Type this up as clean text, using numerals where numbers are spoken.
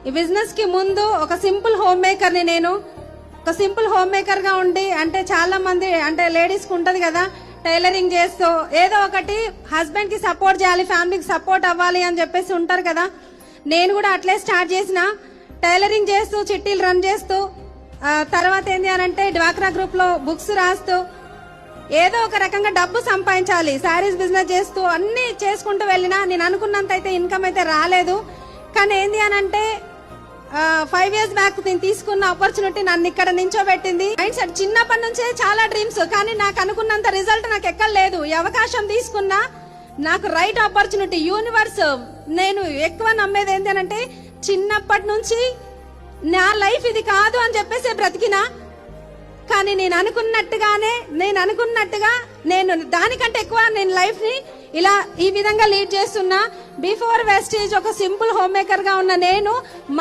ఈ బిజినెస్ కి ముందు ఒక సింపుల్ హోమ్ మేకర్ ని నేను. ఒక సింపుల్ హోమ్ మేకర్ గా ఉండి, అంటే చాలా మంది అంటే లేడీస్ కు ఉంటది కదా, టైలరింగ్ చేస్తూ ఏదో ఒకటి హస్బెండ్ కి సపోర్ట్ చేయాలి, ఫ్యామిలీకి సపోర్ట్ అవ్వాలి అని చెప్పేసి ఉంటారు కదా. నేను కూడా అట్లే స్టార్ట్ చేసిన, టైలరింగ్ చేస్తూ చిట్టీలు రన్ చేస్తూ, తర్వాత ఏంటి అని అంటే డ్వాక్రా గ్రూప్ లో బుక్స్ రాస్తూ ఏదో ఒక రకంగా డబ్బు సంపాదించాలి, శారీస్ బిజినెస్ చేస్తూ అన్ని చేసుకుంటూ వెళ్ళినా నేను అనుకున్నంత అయితే ఇన్కమ్ అయితే రాలేదు. కానీ ఏంది అని అంటే 5 years బ్యాక్ నేను తీసుకున్న ఆపర్చునిటీ నన్ను ఇక్కడ నించోబెట్టింది. మైండ్ సెట్ చిన్నప్పటి నుంచే చాలా డ్రీమ్స్, కానీ నాకు అనుకున్నంత రిజల్ట్ నాకు ఎక్కడ లేదు. ఈ అవకాశం తీసుకున్నా నాకు రైట్ ఆపర్చునిటీ, యూనివర్స్. నేను ఎక్కువ నమ్మేది ఏంటి అని అంటే చిన్నప్పటి నుంచి నా లైఫ్ ఇది కాదు అని చెప్పేసి బ్రతికినా, కానీ నేను అనుకున్నట్టుగా నేను దానికంటే ఎక్కువ నేను లైఫ్ ని ఇలా ఈ విధంగా లీడ్ చేస్తున్నా. బిఫోర్ వెస్టేజ్ ఒక సింపుల్ హోమ్ మేకర్ గా ఉన్న నేను